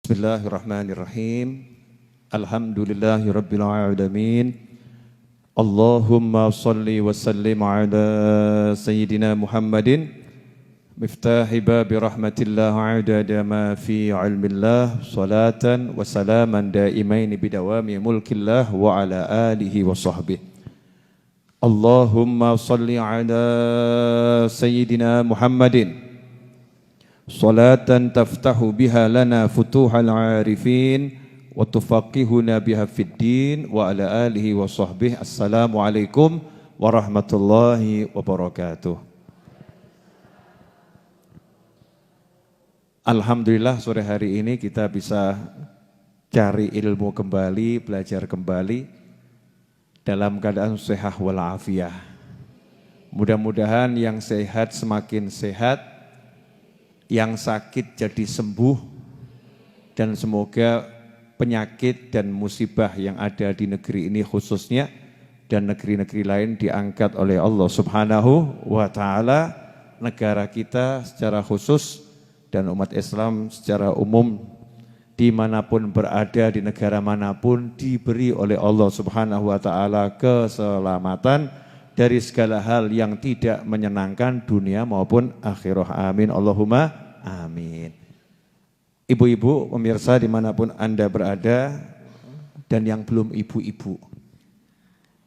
Bismillahirrahmanirrahim. Alhamdulillahi rabbil alamin. Allahumma salli wa sallim ala sayyidina Muhammadin miftahi babi rahmatillah adada ma fi ilmillah salatan wa salaman daimain bidawami mulkillah wa ala alihi wa sahbihi. Allahumma salli ala sayyidina Muhammadin salatan taftahu biha lana futuhal arifin wa tufaqihuna biha fid din wa ala alihi wa sahbihi. Assalamualaikum warahmatullahi wabarakatuh. Alhamdulillah sore hari ini kita bisa cari ilmu kembali, belajar kembali dalam keadaan sehat walafiah. Mudah-mudahan yang sehat semakin sehat, yang sakit jadi sembuh, dan semoga penyakit dan musibah yang ada di negeri ini khususnya dan negeri-negeri lain diangkat oleh Allah Subhanahu wa Ta'ala. Negara kita secara khusus dan umat Islam secara umum dimanapun berada di negara manapun diberi oleh Allah Subhanahu wa Ta'ala keselamatan dari segala hal yang tidak menyenangkan dunia maupun akhirah. Amin Allahumma amin. Ibu-ibu pemirsa dimanapun Anda berada dan yang belum ibu-ibu,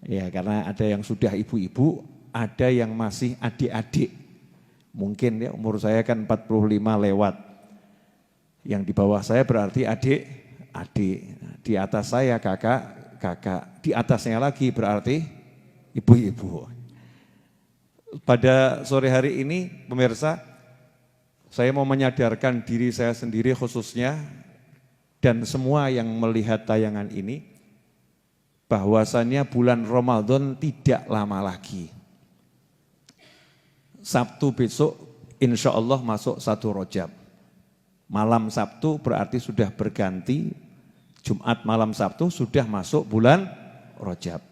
ya, karena ada yang sudah ibu-ibu, ada yang masih adik-adik. Mungkin ya, umur saya kan 45 lewat. Yang di bawah saya berarti adik-adik, di atas saya kakak, di atasnya lagi berarti ibu-ibu. Pada sore hari ini pemirsa, saya mau menyadarkan diri saya sendiri khususnya dan semua yang melihat tayangan ini bahwasannya bulan Ramadan tidak lama lagi. Sabtu besok insya Allah masuk 1 Rajab. Malam Sabtu berarti sudah berganti, Jumat malam Sabtu sudah masuk bulan Rajab.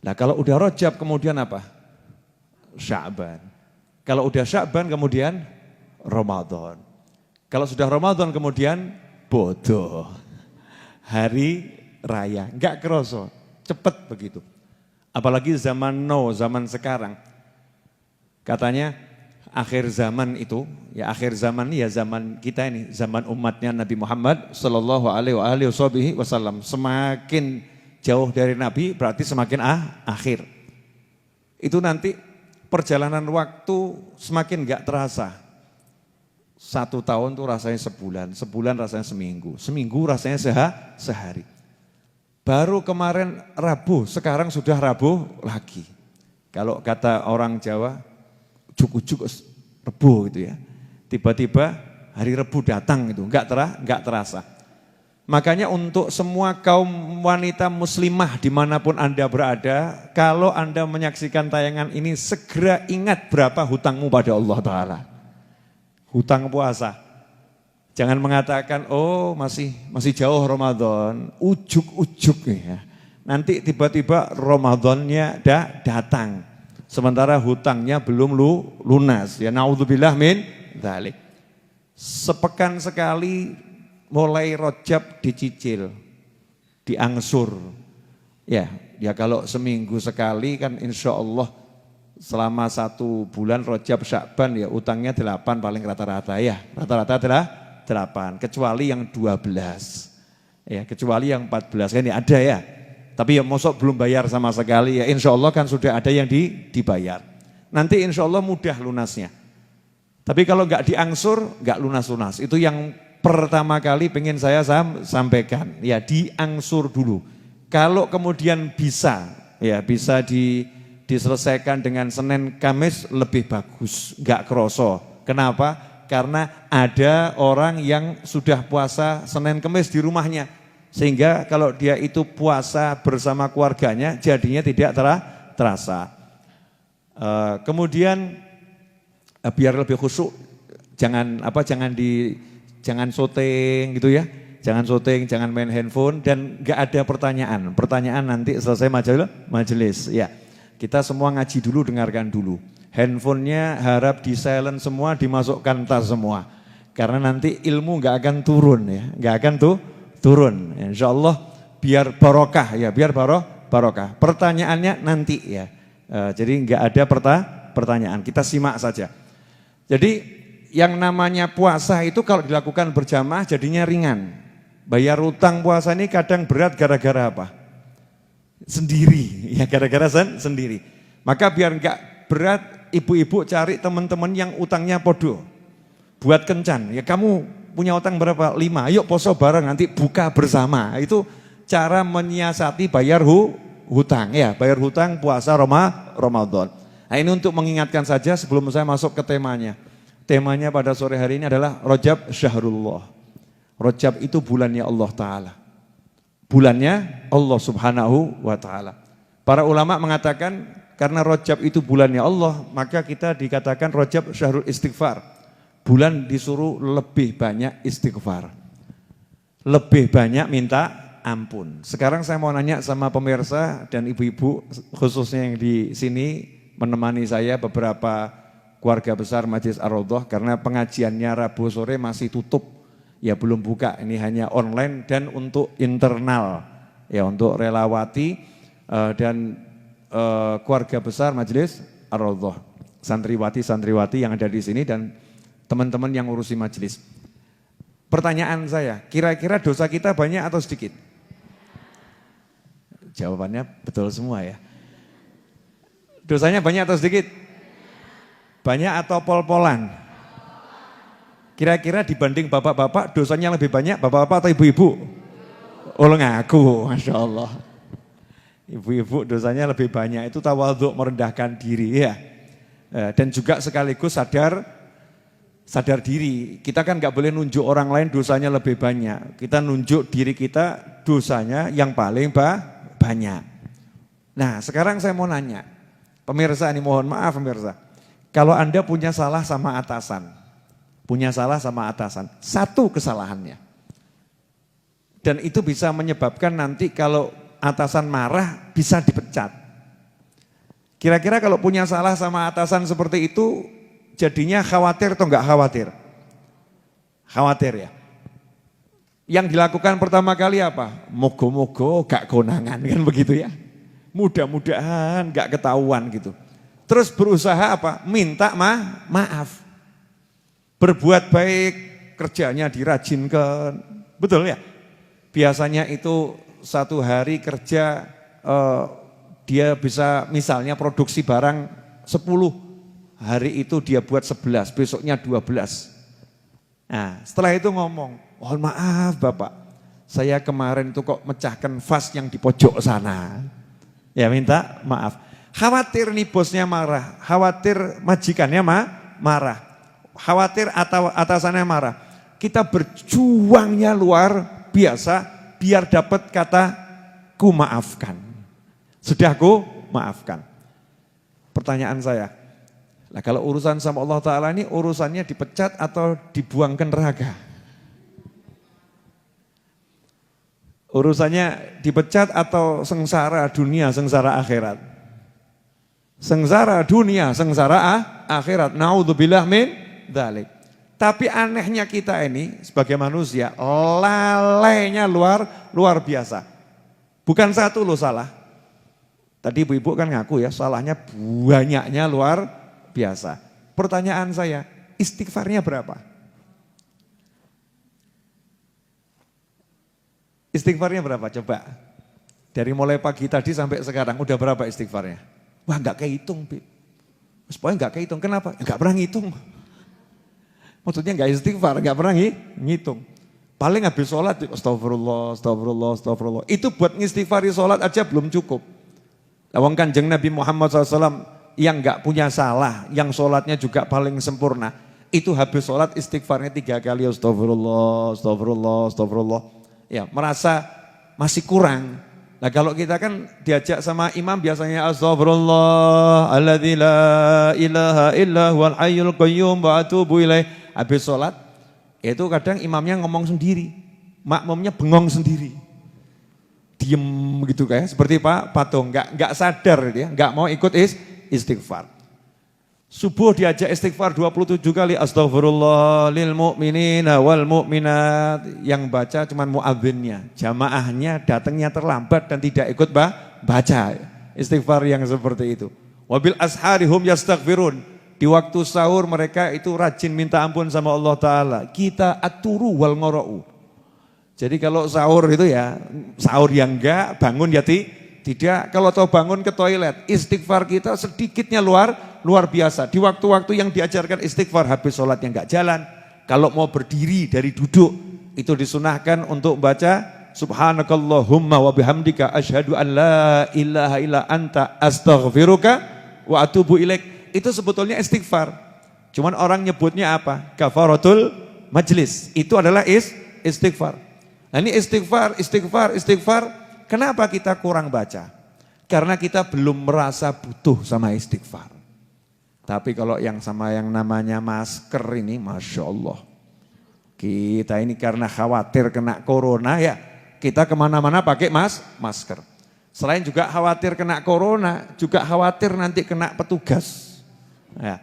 Nah kalau udah Rajab kemudian apa? Sya'ban. Kalau udah Sya'ban kemudian Ramadan. Kalau sudah Ramadan kemudian bodoh. Hari raya. Enggak kerasa, cepet begitu. Apalagi zaman now, zaman sekarang. Katanya akhir zaman itu, ya akhir zaman ya zaman kita ini, zaman umatnya Nabi Muhammad sallallahu alaihi wasallam. Semakin jauh dari Nabi berarti semakin akhir. Itu nanti perjalanan waktu semakin enggak terasa. 1 tahun tuh rasanya sebulan, sebulan rasanya seminggu, seminggu rasanya sehari. Baru kemarin Rabu, sekarang sudah Rabu lagi. Kalau kata orang Jawa, ujuk-ujuk Rebu gitu ya. Tiba-tiba hari Rebu datang itu, enggak terasa. Makanya untuk semua kaum wanita muslimah dimanapun Anda berada, kalau Anda menyaksikan tayangan ini segera ingat berapa hutangmu pada Allah Ta'ala. Hutang puasa. Jangan mengatakan, oh masih jauh Ramadan, ujuk-ujuk ya. Nanti tiba-tiba Ramadannya datang, sementara hutangnya belum lunas. Ya naudzubillah min dzalik. Sepekan sekali mulai Rajab dicicil, diangsur. Ya kalau seminggu sekali kan insya Allah selama 1 bulan Rajab Sya'ban ya utangnya 8 paling rata-rata ya. Rata-rata adalah 8, kecuali yang 12. Ya, kecuali yang 14 kan ya ada ya. Tapi ya mosok belum bayar sama sekali ya insya Allah kan sudah ada yang dibayar. Nanti insya Allah mudah lunasnya. Tapi kalau enggak diangsur, enggak lunas-lunas. Itu yang pertama kali pengen saya sampaikan, ya diangsur dulu. Kalau kemudian bisa diselesaikan dengan Senin Kamis lebih bagus, enggak kroso. Kenapa? Karena ada orang yang sudah puasa Senin Kamis di rumahnya, sehingga kalau dia itu puasa bersama keluarganya jadinya tidak terasa. Kemudian biar lebih khusyuk, jangan syuting gitu ya. Jangan syuting, jangan main handphone dan enggak ada pertanyaan. Pertanyaan nanti selesai majelis. Ya. Kita semua ngaji dulu, dengarkan dulu. Handphonenya harap di silent semua, dimasukkan tas semua. Karena nanti ilmu nggak akan turun ya, nggak akan turun. Insya Allah biar barokah ya, biar barokah. Pertanyaannya nanti ya. Jadi nggak ada pertanyaan, kita simak saja. Jadi yang namanya puasa itu kalau dilakukan berjamaah jadinya ringan. Bayar utang puasa ini kadang berat gara-gara apa? Sendiri, ya gara-gara sendiri. Maka biar nggak berat, ibu-ibu cari teman-teman yang utangnya podo. Buat kencan, ya kamu punya utang berapa? 5, yuk poso bareng nanti buka bersama. Itu cara menyiasati bayar hutang ya, bayar hutang puasa Ramadan. Nah ini untuk mengingatkan saja sebelum saya masuk ke temanya. Temanya pada sore hari ini adalah Rajab Syahrullah. Rajab itu bulannya Allah Ta'ala. Bulannya Allah Subhanahu wa Ta'ala. Para ulama mengatakan karena Rajab itu bulannya Allah, maka kita dikatakan Rajab Syahrul Istighfar. Bulan disuruh lebih banyak istighfar. Lebih banyak minta ampun. Sekarang saya mau nanya sama pemirsa dan ibu-ibu khususnya yang di sini menemani saya, beberapa keluarga besar Majelis Ar-Raudhah, karena pengajiannya Rabu sore masih tutup. Ya belum buka, ini hanya online dan untuk internal. Ya untuk relawati dan keluarga besar Majelis Ar-Raudhah. Santriwati-santriwati yang ada di sini dan teman-teman yang ngurusi majelis. Pertanyaan saya, kira-kira dosa kita banyak atau sedikit? Jawabannya betul semua ya. Dosanya banyak atau sedikit? Banyak atau pol-polan? Kira-kira dibanding bapak-bapak dosanya lebih banyak bapak-bapak atau ibu-ibu? Oh ngaku, Masya Allah. Ibu-ibu dosanya lebih banyak, itu tawadhu, merendahkan diri ya. Dan juga sekaligus sadar diri. Kita kan gak boleh nunjuk orang lain dosanya lebih banyak. Kita nunjuk diri kita dosanya yang paling banyak. Nah sekarang saya mau nanya, pemirsa ini mohon maaf pemirsa. Kalau Anda punya salah sama atasan, satu kesalahannya. Dan itu bisa menyebabkan nanti kalau atasan marah bisa dipecat. Kira-kira kalau punya salah sama atasan seperti itu, jadinya khawatir atau enggak khawatir? Khawatir ya. Yang dilakukan pertama kali apa? Mogo-mogo gak konangan kan begitu ya. Mudah-mudahan gak ketahuan gitu. Terus berusaha apa? Minta maaf. Berbuat baik, kerjanya dirajinkan, betul ya? Biasanya itu satu hari kerja dia bisa misalnya produksi barang 10, hari itu dia buat 11, besoknya 12. Nah setelah itu ngomong, mohon maaf Bapak, saya kemarin itu kok mecahkan vas yang di pojok sana. Ya minta maaf. Khawatir nih bosnya marah, khawatir majikannya marah. Khawatir atau atasannya marah. Kita berjuangnya luar biasa biar dapat kata ku maafkan. Sudah ku maafkan. Pertanyaan saya, nah kalau urusan sama Allah Ta'ala ini urusannya dipecat atau dibuang ke neraka? Urusannya dipecat atau sengsara dunia, sengsara akhirat? Sengsara dunia, sengsara akhirat. Naudzubillah min dzalik. Tapi anehnya kita ini sebagai manusia, lalainya luar biasa. Bukan satu loh salah. Tadi ibu-ibu kan ngaku ya, salahnya banyaknya luar biasa. Pertanyaan saya, istighfarnya berapa? Istighfarnya berapa? Coba. Dari mulai pagi tadi sampai sekarang, udah berapa istighfarnya? Wah enggak kehitung, Bi. Pokoknya enggak kehitung, kenapa? Enggak pernah ngitung. Maksudnya enggak istighfar, enggak pernah ngitung. Paling habis sholat, astagfirullah, astagfirullah, astagfirullah. Itu buat ngistighfari sholat aja belum cukup. Lawang Kanjeng Nabi Muhammad SAW yang enggak punya salah, yang sholatnya juga paling sempurna. Itu habis sholat istighfarnya 3 kali, astagfirullah, astagfirullah, astagfirullah. Ya, merasa masih kurang. Nah kalau kita kan diajak sama imam biasanya astagfirullah, alladzi la ilaha illa huwal hayyul qayyum wa atubu ilaih. Habis sholat, itu kadang imamnya ngomong sendiri, makmumnya bengong sendiri. Diem gitu kayak seperti Pak Patung, enggak sadar dia, enggak mau ikut istighfar. Subuh diajak istighfar 27 kali, astaghfirullah lil mu'minina wal mu'minat. Yang baca cuma muadzinnya, jamaahnya datangnya terlambat dan tidak ikut baca istighfar yang seperti itu. Wabil asharihum yastaghfirun. Di waktu sahur mereka itu rajin minta ampun sama Allah Ta'ala. Kita aturu wal ngora'u. Jadi kalau sahur itu ya, sahur yang enggak, bangun ya tidak. Kalau tahu bangun ke toilet, istighfar kita sedikitnya luar biasa. Di waktu-waktu yang diajarkan istighfar, habis sholatnya enggak jalan. Kalau mau berdiri dari duduk, itu disunahkan untuk baca subhanakallahumma wa bihamdika asyhadu an la ilaha illa anta astaghfiruka wa atubu ilaik. Itu sebetulnya istighfar. Cuman orang nyebutnya apa? Kafaratul majlis. Itu adalah istighfar. Nah ini istighfar. Kenapa kita kurang baca? Karena kita belum merasa butuh sama istighfar. Tapi kalau yang sama yang namanya masker ini, Masya Allah. Kita ini karena khawatir kena corona ya, kita kemana-mana pakai masker. Selain juga khawatir kena corona, juga khawatir nanti kena petugas. Ya.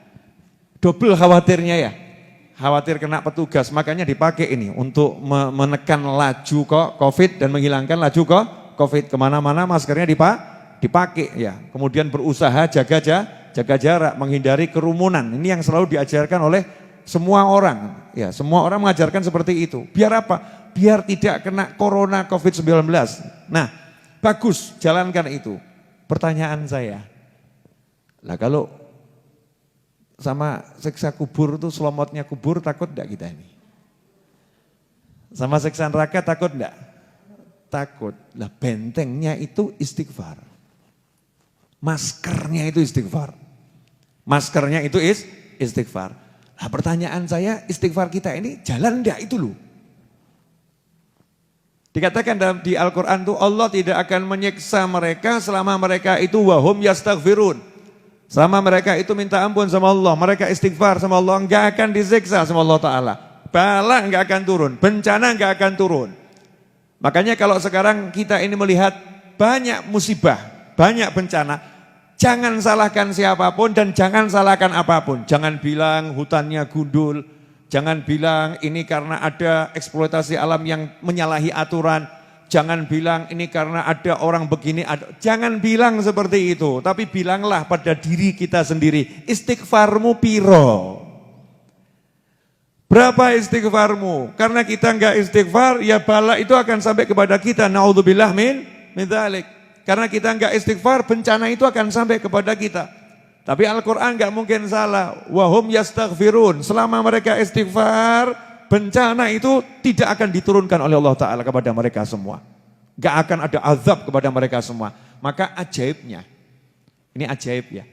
Double khawatirnya ya, khawatir kena petugas. Makanya dipakai ini untuk menekan laju COVID dan menghilangkan laju COVID. Kemana-mana maskernya dipakai ya. Kemudian berusaha jaga jarak, menghindari kerumunan. Ini yang selalu diajarkan oleh semua orang. Ya, semua orang mengajarkan seperti itu. Biar apa? Biar tidak kena corona COVID-19. Nah, bagus, jalankan itu. Pertanyaan saya, lah kalau sama siksa kubur itu selomotnya kubur, takut enggak kita ini? Sama siksa neraka takut enggak? Takut. Lah bentengnya itu istighfar. Maskernya itu istighfar. Maskernya itu istighfar. Nah pertanyaan saya, istighfar kita ini jalan enggak itu loh? Dikatakan di Al-Quran itu Allah tidak akan menyiksa mereka selama mereka itu wahum yastaghfirun. Selama mereka itu minta ampun sama Allah, mereka istighfar sama Allah, enggak akan disiksa sama Allah Ta'ala. Bala enggak akan turun, bencana enggak akan turun. Makanya kalau sekarang kita ini melihat banyak musibah, banyak bencana, jangan salahkan siapapun dan jangan salahkan apapun. Jangan bilang hutannya gundul, jangan bilang ini karena ada eksploitasi alam yang menyalahi aturan. Jangan bilang ini karena ada orang begini, jangan bilang seperti itu. Tapi bilanglah pada diri kita sendiri, istighfarmu piro? Berapa istighfarmu? Karena kita enggak istighfar, ya bala itu akan sampai kepada kita. Naudzubillah min dzalik. Karena kita enggak istighfar, bencana itu akan sampai kepada kita. Tapi Al-Quran enggak mungkin salah. Wahum yastaghfirun. Selama mereka istighfar, bencana itu tidak akan diturunkan oleh Allah Ta'ala kepada mereka semua. Gak akan ada azab kepada mereka semua. Maka ajaibnya, ini ajaib ya.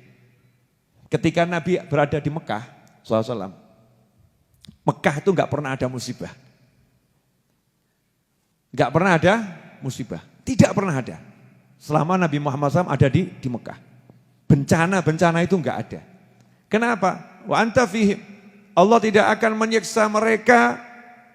Ketika Nabi berada di Mekah, SAW, Mekah itu gak pernah ada musibah. Gak pernah ada musibah. Tidak pernah ada. Selama Nabi Muhammad SAW ada di Mekah. Bencana-bencana itu gak ada. Kenapa? Wa anta fihim. Allah tidak akan menyiksa mereka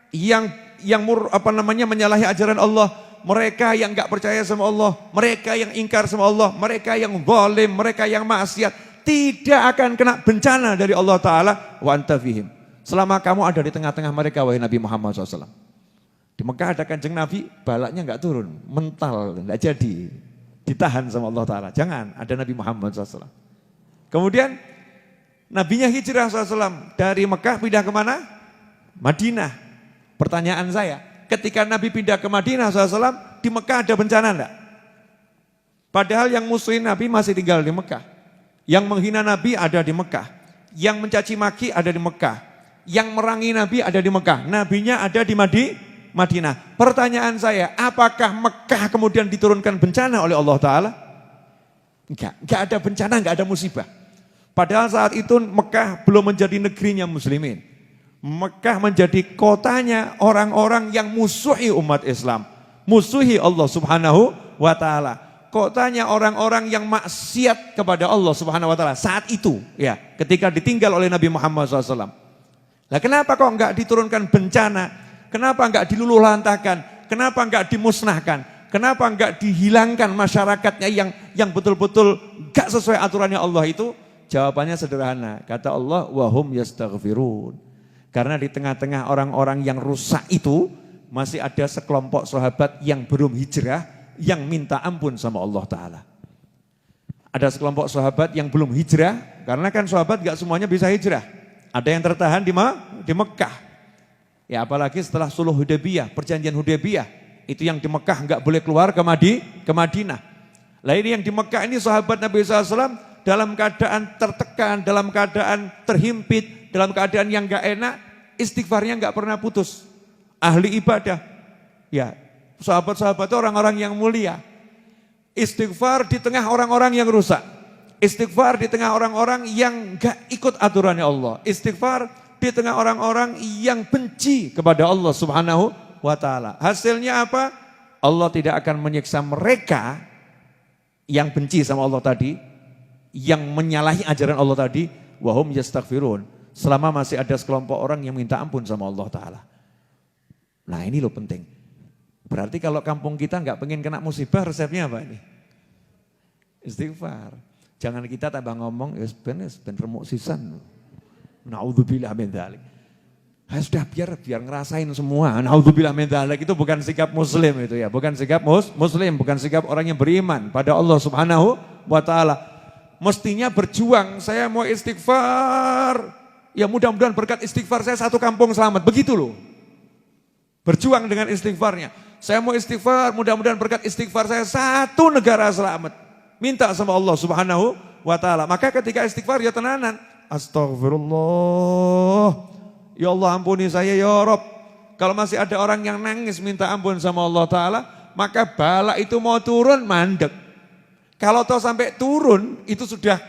yang menyalahi ajaran Allah, mereka yang enggak percaya sama Allah, mereka yang ingkar sama Allah, mereka yang zalim, mereka yang maksiat, tidak akan kena bencana dari Allah Ta'ala. Wa anta fihim. Selama kamu ada di tengah-tengah mereka, wahai Nabi Muhammad SAW. Di Mekah ada kanjeng Nabi, balaknya enggak turun, mental, enggak jadi, ditahan sama Allah Ta'ala. Jangan, ada Nabi Muhammad SAW. Kemudian Nabinya hijrah SAW dari Mekah pindah kemana? Madinah. Pertanyaan saya, ketika Nabi pindah ke Madinah SAW, di Mekah ada bencana enggak? Padahal yang musuhin Nabi masih tinggal di Mekah. Yang menghina Nabi ada di Mekah. Yang mencaci maki ada di Mekah. Yang merangi Nabi ada di Mekah. Nabinya ada di Madinah. Pertanyaan saya, apakah Mekah kemudian diturunkan bencana oleh Allah Ta'ala? Enggak ada bencana, enggak ada musibah. Padahal saat itu Mekah belum menjadi negerinya muslimin. Mekah menjadi kotanya orang-orang yang musuhi umat Islam. Musuhi Allah Subhanahu wa Ta'ala. Kotanya orang-orang yang maksiat kepada Allah Subhanahu wa Ta'ala saat itu. Ya, ketika ditinggal oleh Nabi Muhammad SAW. Nah kenapa kok enggak diturunkan bencana? Kenapa enggak diluluhlantahkan? Kenapa enggak dimusnahkan? Kenapa enggak dihilangkan masyarakatnya yang betul-betul enggak sesuai aturannya Allah itu? Jawabannya sederhana. Kata Allah, wahum yastaghfirun. Karena di tengah-tengah orang-orang yang rusak itu masih ada sekelompok sahabat yang belum hijrah yang minta ampun sama Allah Ta'ala. Ada sekelompok sahabat yang belum hijrah, karena kan sahabat gak semuanya bisa hijrah. Ada yang tertahan di Mekah. Ya apalagi setelah Sulh Hudaybiyah, perjanjian Hudaybiyah, itu yang di Mekah gak boleh keluar ke Madinah. Lah ini yang di Mekah ini sahabat Nabi SAW dalam keadaan tertekan, dalam keadaan terhimpit, dalam keadaan yang gak enak, istighfarnya gak pernah putus. Ahli ibadah, ya sahabat-sahabat itu orang-orang yang mulia. Istighfar di tengah orang-orang yang rusak. Istighfar di tengah orang-orang yang gak ikut aturannya Allah. Istighfar di tengah orang-orang yang benci kepada Allah Subhanahu wa Ta'ala. Hasilnya apa? Allah tidak akan menyiksa mereka yang benci sama Allah tadi, yang menyalahi ajaran Allah tadi, wahum yastaghfirun, selama masih ada sekelompok orang yang minta ampun sama Allah Ta'ala. Nah ini loh penting. Berarti kalau kampung kita nggak pengen kena musibah, resepnya apa ini? Istighfar. Jangan kita tambah ngomong, ya ben remuk sisan. Naudzubillah min dzalik. Sudah biar ngerasain semua. Naudzubillah min dzalik itu bukan sikap muslim itu ya, bukan sikap muslim, bukan sikap orang yang beriman pada Allah Subhanahu wa Ta'ala. Mestinya berjuang, saya mau istighfar. Ya mudah-mudahan berkat istighfar saya satu kampung selamat, begitu loh. Berjuang dengan istighfarnya. Saya mau istighfar, mudah-mudahan berkat istighfar saya satu negara selamat. Minta sama Allah Subhanahu wa Ta'ala. Maka ketika istighfar ya tenanan. Astagfirullah. Ya Allah ampuni saya ya Rob. Kalau masih ada orang yang nangis minta ampun sama Allah Ta'ala, maka bala itu mau turun mandek. Kalau toh sampai turun itu sudah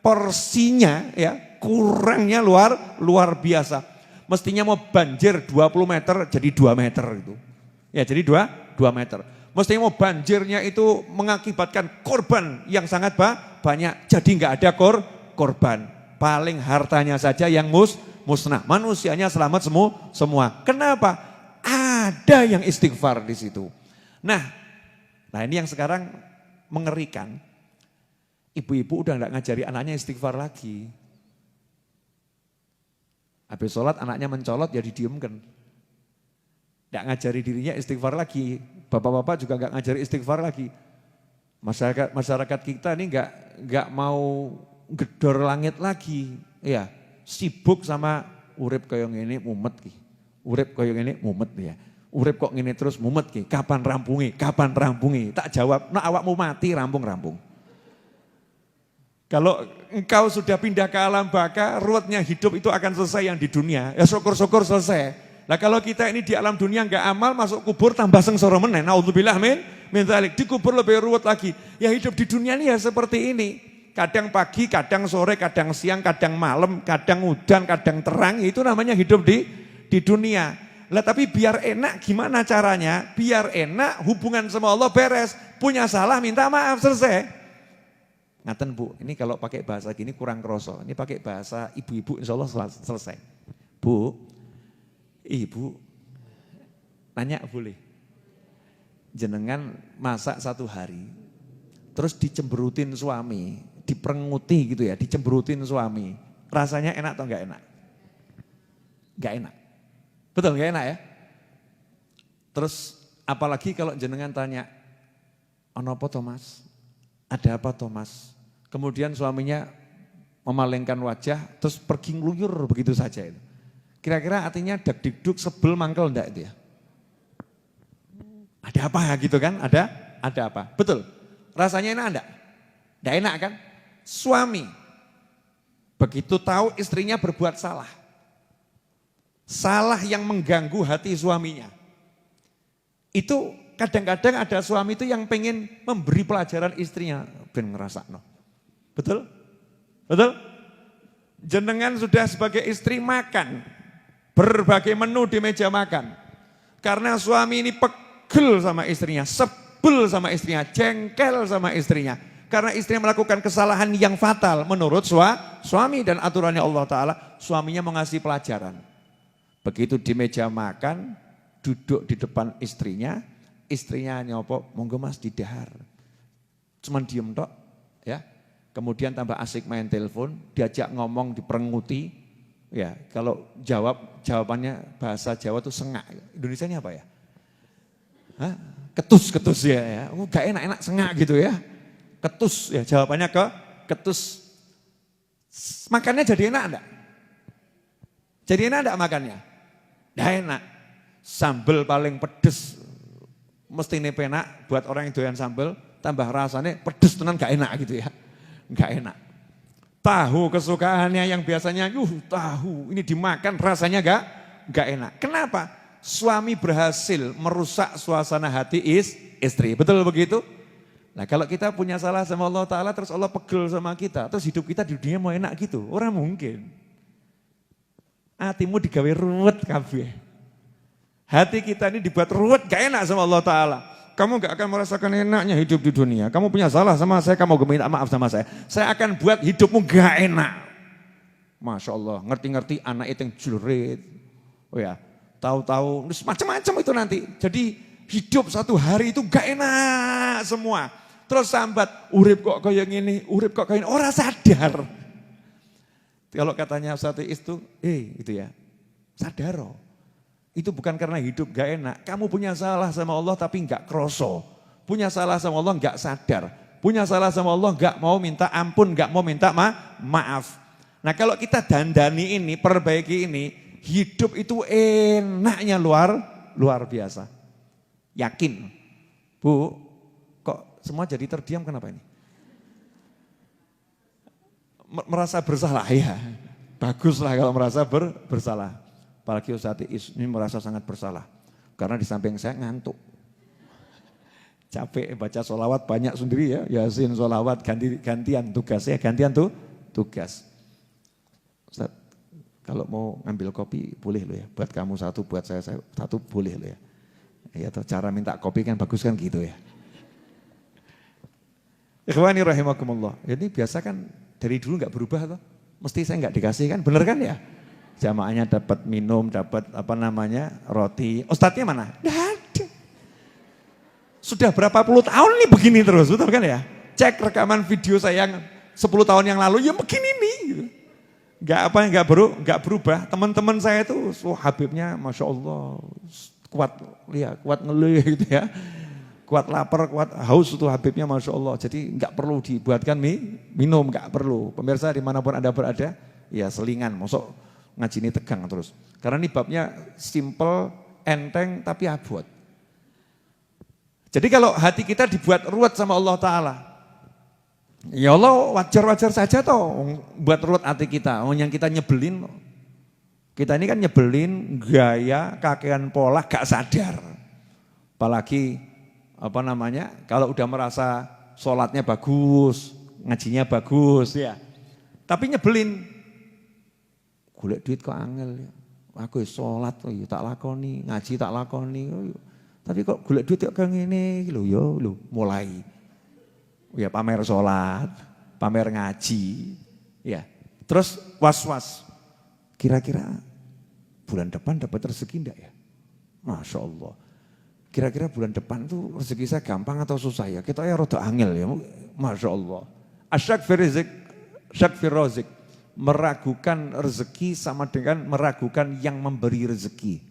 porsinya ya kurangnya luar biasa. Mestinya mau banjir 20 meter jadi 2 meter gitu. Ya jadi 2 meter. Mestinya mau banjirnya itu mengakibatkan korban yang sangat banyak. Jadi nggak ada korban. Paling hartanya saja yang musnah. Manusianya selamat semua. Kenapa? Ada yang istighfar di situ. Nah ini yang sekarang mengerikan. Ibu-ibu udah nggak ngajari anaknya istighfar lagi. Habis sholat anaknya mencolot ya didiamkan. Nggak ngajari dirinya istighfar lagi. Bapak-bapak juga nggak ngajari istighfar lagi. Masyarakat kita ini nggak mau gedor langit lagi. Ya, sibuk sama urip kaya ngene mumet ki. Urip kaya ngene mumet ya. Urip kok ngene terus mumet ki. Kapan rampungi? Kapan rampungi? Tak jawab, nah awakmu mati rampung. Kalau engkau sudah pindah ke alam baka, ruwetnya hidup itu akan selesai yang di dunia. Ya syukur-syukur selesai. Nah kalau kita ini di alam dunia enggak amal, masuk kubur tambah sengsara meneh. Naudzubillah min dzalik. Dikubur lebih ruwet lagi. Ya hidup di dunia ini ya seperti ini. Kadang pagi, kadang sore, kadang siang, kadang malam, kadang hujan, kadang terang. Itu namanya hidup di dunia. Lah tapi biar enak gimana caranya? Biar enak hubungan sama Allah beres. Punya salah minta maaf selesai. Ngaten Bu, ini kalau pakai bahasa gini kurang kroso. Ini pakai bahasa ibu-ibu insya Allah selesai. Bu, ibu nanya boleh. Jenengan masak 1 hari, terus dicemberutin suami, diperenguti gitu ya, dicemberutin suami. Rasanya enak atau enggak enak? Enggak enak. Betul enggak enak ya? Terus apalagi kalau jenengan tanya, ono apa Thomas? Ada apa Thomas? Kemudian suaminya memalingkan wajah, terus pergi ngeluyur begitu saja itu. Kira-kira artinya dak-dikduk sebel mangkel enggak itu ya? Ada apa gitu kan? Ada apa? Betul. Rasanya enak enggak? Enggak enak kan? Suami begitu tahu istrinya berbuat salah. Salah yang mengganggu hati suaminya. Itu kadang-kadang ada suami itu yang pengen memberi pelajaran istrinya. Ben ngerasakno. Betul? Betul? Jenengan sudah sebagai istri makan. Berbagai menu di meja makan. Karena suami ini pegel sama istrinya. Sebel sama istrinya. Jengkel sama istrinya. Karena istrinya melakukan kesalahan yang fatal menurut suami dan aturannya Allah Ta'ala. Suaminya mengasih pelajaran. Begitu di meja makan, duduk di depan istrinya nyopo, monggo mas didahar. Cuman diem tok, ya. kemudian tambah asik main telepon, diajak ngomong diperenguti, ya kalau jawabannya bahasa Jawa tuh sengak, Indonesianya apa ya? Hah? Ketus ya, gak enak-enak sengak gitu ya, ketus ya jawabannya ketus. Makannya jadi enak enggak? Jadi enak enggak makannya? Nggak enak. Sambel paling pedes, mesti ini penak buat orang yang doyan sambel, tambah rasanya pedes tenan gak enak gitu ya. Gak enak. Tahu kesukaannya yang biasanya, tahu ini dimakan rasanya gak enak. Kenapa? Suami berhasil merusak suasana hati istri. Betul begitu? Nah kalau kita punya salah sama Allah Ta'ala, terus Allah pegel sama kita, terus hidup kita di dunia mau enak gitu, orang mungkin. Hatimu digawe ruwet kabeh. Hati kita ini dibuat ruwet, gak enak sama Allah Ta'ala. Kamu gak akan merasakan enaknya hidup di dunia. Kamu punya salah sama saya, kamu minta maaf sama saya. Saya akan buat hidupmu gak enak. Masya Allah, ngerti-ngerti anak itu yang julrit. Oh ya, tahu-tahu, macam-macam itu nanti. Jadi hidup satu hari itu gak enak semua. Terus sambat, urip kok kayak gini, urip kok kayak gini, orang sadar. Kalau katanya Ustaz itu, gitu ya, sadar. Itu bukan karena hidup gak enak. Kamu punya salah sama Allah tapi gak kroso. Punya salah sama Allah gak sadar. Punya salah sama Allah gak mau minta ampun, gak mau minta maaf. Nah kalau kita dandani ini, perbaiki ini, hidup itu enaknya luar biasa. Yakin. Bu, kok semua jadi terdiam kenapa ini? Merasa bersalah ya. Baguslah kalau merasa bersalah. Apalagi Ustaz ini merasa sangat bersalah. Karena di samping saya ngantuk. Capek baca sholawat banyak sendiri ya. Yasin sholawat gantian tugas ya. Gantian tugas. Ustaz, kalau mau ngambil kopi boleh loh ya. Buat kamu satu, buat saya satu boleh loh ya. Ya atau cara minta kopi kan bagus kan gitu ya. Ikhwani rahimakumullah. Ini biasa kan dari dulu nggak berubah toh. Mesti saya nggak dikasih kan, bener kan ya? Jamaahnya dapat minum, dapat roti. Ustadznya mana? Nggak ada. Sudah berapa puluh tahun nih begini terus, betul kan ya? Cek rekaman video saya yang 10 tahun yang lalu, ya begini nih. Gitu. Nggak berubah. Teman-teman saya itu, Habibnya Masya Allah, kuat ngelih gitu ya. Kuat lapar, kuat haus itu Habibnya Masya Allah. Jadi nggak perlu dibuatkan minum, nggak perlu. Pemirsa dimanapun Anda berada, ya selingan, masuk ngaji ini tegang terus. Karena ini babnya simple, enteng, tapi abot. Jadi kalau hati kita dibuat ruwet sama Allah Ta'ala, ya Allah wajar-wajar saja toh buat ruwet hati kita. Yang kita nyebelin, kita ini kan nyebelin, gaya, kakean pola, gak sadar. Apalagi kalau udah merasa sholatnya bagus, ngajinya bagus ya. Tapi nyebelin. Golek duit kok angel ya. Aku sholat tak lakoni, ngaji tak lakoni. Tapi kok golek duit kok ngene lho mulai. Ya pamer sholat, pamer ngaji. Ya. Terus was-was. Kira-kira bulan depan dapat rezeki enggak ya? Masya Allah. Kira-kira bulan depan tuh rezeki saya gampang atau susah ya? Kita ya rada angel ya. Masya Allah. Asyak fir rozik. Meragukan rezeki sama dengan meragukan yang memberi rezeki.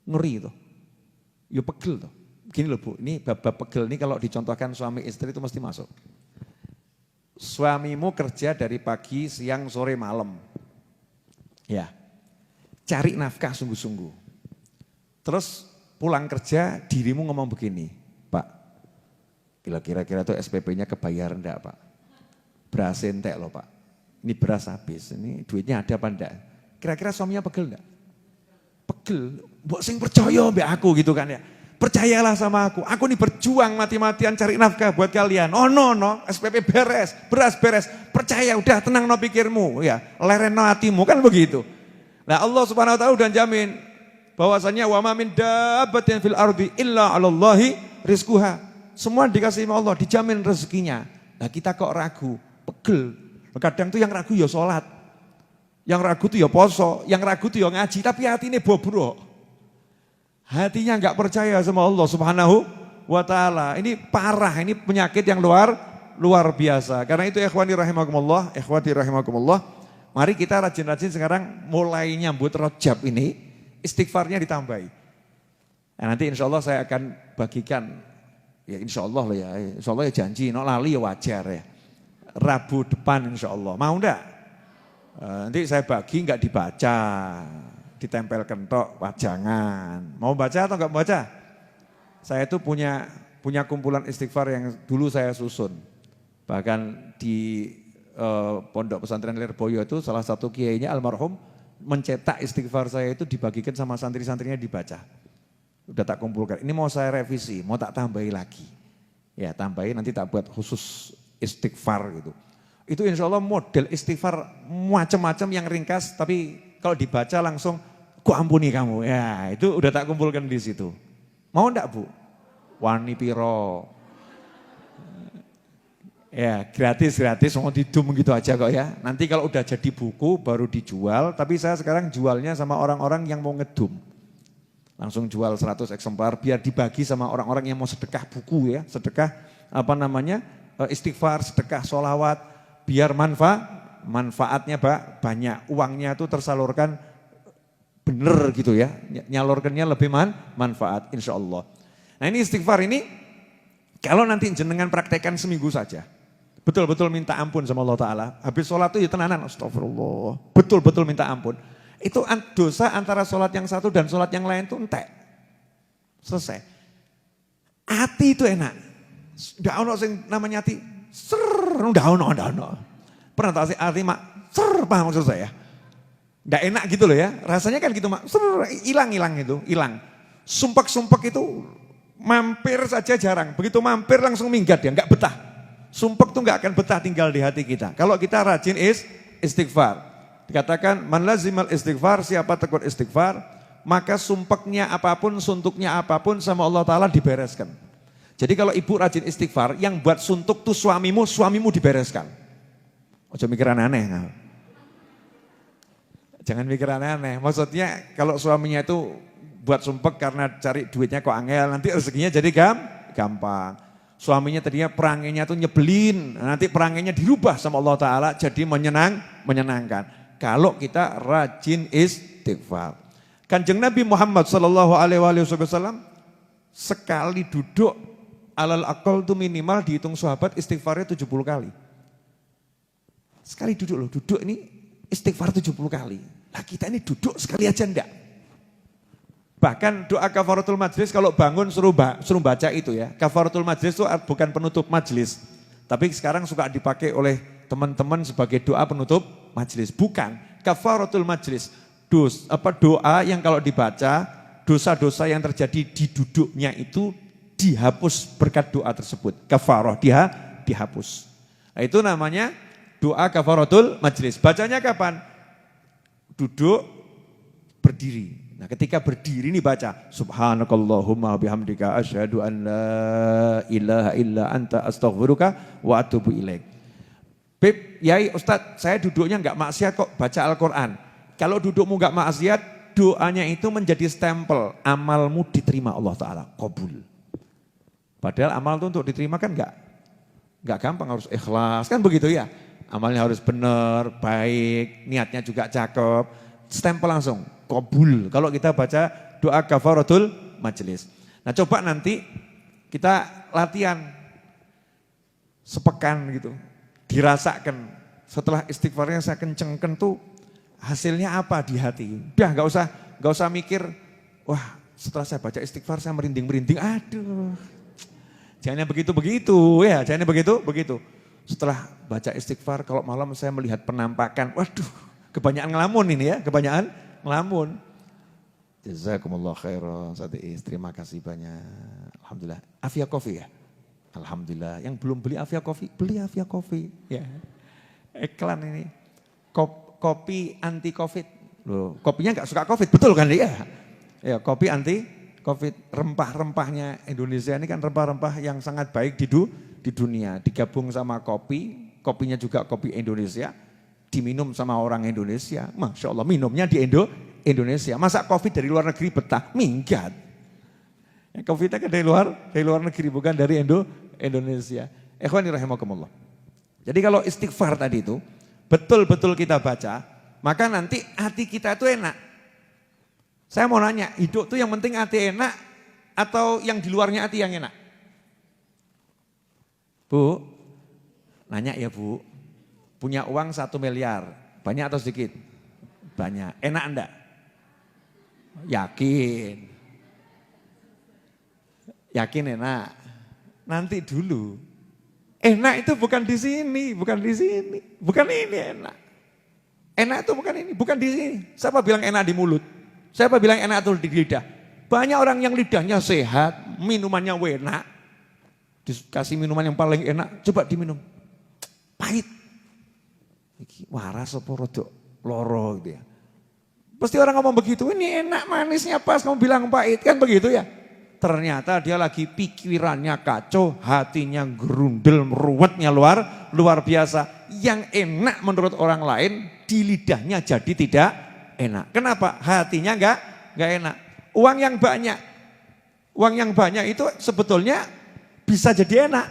Ngeri itu. Ya pegel tuh. Gini loh Bu, ini bab pegel ini kalau dicontohkan suami istri itu mesti masuk. Suamimu kerja dari pagi, siang, sore, malam. Ya. Cari nafkah sungguh-sungguh. Terus pulang kerja dirimu ngomong begini, Pak, kira-kira tuh SPP-nya kebayar enggak Pak? Beras entek loh Pak. Ini beras habis, ini duitnya ada apa enggak? Kira-kira suaminya pegel enggak? Pegel, mbok sing percaya mbak aku gitu kan ya. Percayalah sama aku nih berjuang mati-matian cari nafkah buat kalian. Oh no, SPP beres, beras beres. Percaya udah tenang no pikirmu ya, leren no hatimu kan begitu. Nah Allah Subhanahu wa taala udah jamin bahwasanya wa ma min dabbatin fil ardi illa 'alallahi rizquha. Semua dikasih sama Allah, dijamin rezekinya. Nah kita kok ragu, pegel. Kadang tuh yang ragu ya sholat, yang ragu tuh ya poso, yang ragu tuh ya ngaji, tapi hati ini bobrok. Hatinya nggak percaya sama Allah Subhanahu wa taala. Ini parah, ini penyakit yang luar Luar biasa. Karena itu ikhwani rahimakumullah, ikhwati rahimakumullah, mari kita rajin-rajin sekarang mulai nyambut Rajab ini, istighfarnya ditambahi. Nah, nanti insya Allah saya akan bagikan, ya insya Allah lah ya, insya Allah ya janji, no lali ya wajar ya. Rabu depan insya Allah, mau enggak? Nanti saya bagi enggak dibaca, ditempel kentok, wajangan. Mau baca atau enggak baca? Saya itu punya kumpulan istighfar yang dulu saya susun. Bahkan di Pondok Pesantren Lirboyo itu salah satu kiainya almarhum mencetak istighfar saya itu dibagikan sama santri-santrinya dibaca. Udah tak kumpulkan. Ini mau saya revisi, mau tak tambahi lagi. Ya tambahi nanti tak buat khusus istighfar gitu. Itu insya Allah model istighfar macam-macam yang ringkas, tapi kalau dibaca langsung, ku ampuni kamu. Ya itu udah tak kumpulkan di situ. Mau enggak Bu? Wani piro. Ya gratis mau didum gitu aja kok ya. Nanti kalau udah jadi buku baru dijual, tapi saya sekarang jualnya sama orang-orang yang mau ngedum. Langsung jual 100 eksemplar biar dibagi sama orang-orang yang mau sedekah buku ya, sedekah istighfar, sedekah solawat, biar manfaatnya banyak, uangnya itu tersalurkan bener gitu ya, nyalurkannya lebih manfaat insya Allah. Nah ini istighfar ini, kalau nanti jenengan praktekkan seminggu saja, betul-betul minta ampun sama Allah Ta'ala, habis sholat itu ya tenanan, astagfirullah, betul-betul minta ampun. Itu dosa antara sholat yang satu dan sholat yang lain itu entek. Selesai. Hati itu enak. Nggak ono sing namanya hati, nggak ono. Pernah tak sih hati mak, paham maksud saya? Nggak enak gitu loh ya, rasanya kan gitu mak, hilang itu, hilang. Sumpek itu mampir saja jarang, begitu mampir langsung minggat ya, nggak betah. Sumpek tuh nggak akan betah tinggal di hati kita. Kalau kita rajin istighfar. Dikatakan man lazimal istighfar, siapa tekun istighfar, maka sumpeknya apapun, suntuknya apapun sama Allah Ta'ala dibereskan. Jadi kalau ibu rajin istighfar, yang buat suntuk tuh suamimu dibereskan. Ojo mikir aneh-aneh. Jangan mikir aneh-aneh. Maksudnya kalau suaminya itu buat sumpek karena cari duitnya kok angel, nanti rezekinya jadi gampang. Suaminya tadinya perangainya tuh nyebelin, nanti perangainya dirubah sama Allah Ta'ala jadi menyenangkan. Kalau kita rajin istighfar. Kanjeng Nabi Muhammad SAW sekali duduk alal aqal itu minimal dihitung sahabat istighfarnya 70 kali. Sekali duduk loh, duduk ini istighfar 70 kali. Nah kita ini duduk sekali aja enggak. Bahkan doa kafaratul majlis kalau bangun suruh baca itu ya. Kafaratul majlis itu bukan penutup majlis. Tapi sekarang suka dipakai oleh teman-teman sebagai doa penutup majlis. Bukan, kafaratul majlis. Doa yang kalau dibaca, dosa-dosa yang terjadi di duduknya itu dihapus berkat doa tersebut. Kafarah, dihapus. Nah, itu namanya doa kafaratul majlis. Bacanya kapan? Duduk, berdiri. Nah ketika berdiri ini baca subhanakallahumma bihamdika asyhadu an la ilaha illa anta astaghfiruka wa atubu ilaik. Beb, yai Ustadz saya duduknya enggak maksiat kok baca Al-Quran. Kalau dudukmu enggak maksiat doanya itu menjadi stempel amalmu diterima Allah Ta'ala, qabul. Padahal amal itu untuk diterima kan enggak gampang, harus ikhlas kan begitu ya. Amalnya harus benar, baik, niatnya juga cakep, stempel langsung. Qabul kalau kita baca doa kafaratul majlis. Nah coba nanti kita latihan sepekan gitu, dirasakan setelah istighfarnya saya kencengkan tuh hasilnya apa di hati. Udah nggak usah mikir, wah setelah saya baca istighfar saya merinding, aduh. Jangan begitu ya, jangan begitu. Setelah baca istighfar kalau malam saya melihat penampakan, waduh kebanyakan ngelamun ini ya, kebanyakan ngelamun. Jazakumullah khairan Sadiis, terima kasih banyak. Alhamdulillah. Afia Coffee ya? Alhamdulillah. Yang belum beli Afia Coffee, beli Afia Coffee. Ya. Iklan ini. Kopi anti Covid. Loh, kopinya enggak suka Covid, betul kan dia? Ya, kopi anti Covid. Rempah-rempahnya Indonesia ini kan rempah-rempah yang sangat baik di dunia. Digabung sama kopi, kopinya juga kopi Indonesia. Diminum sama orang Indonesia, Masya Allah minumnya di Indonesia. Masa Covid dari luar negeri betah? Minggat. Covidnya kan dari luar negeri, bukan dari Indonesia. Ikhwani rahimakumullah. Jadi kalau istighfar tadi itu betul-betul kita baca, maka nanti hati kita itu enak. Saya mau nanya, hidup itu yang penting hati enak atau yang di luarnya hati yang enak? Bu, nanya ya Bu, punya uang 1 miliar, banyak atau sedikit? Banyak, enak enggak? Yakin? Yakin enak? Nanti dulu. Enak itu bukan di sini, bukan di sini, bukan ini enak. Enak itu bukan ini, bukan di sini. Siapa bilang enak di mulut? Siapa bilang enak itu di lidah? Banyak orang yang lidahnya sehat, minumannya enak. Dikasih minuman yang paling enak, coba diminum. Pahit. Waras apa rodok loro gitu ya. Pasti orang ngomong begitu, ini enak manisnya pas kamu bilang pahit, kan begitu ya. Ternyata dia lagi pikirannya kacau, hatinya gerundel, ruwetnya luar biasa. Yang enak menurut orang lain, di lidahnya jadi tidak enak. Kenapa? Hatinya enggak enak. Uang yang banyak itu sebetulnya bisa jadi enak.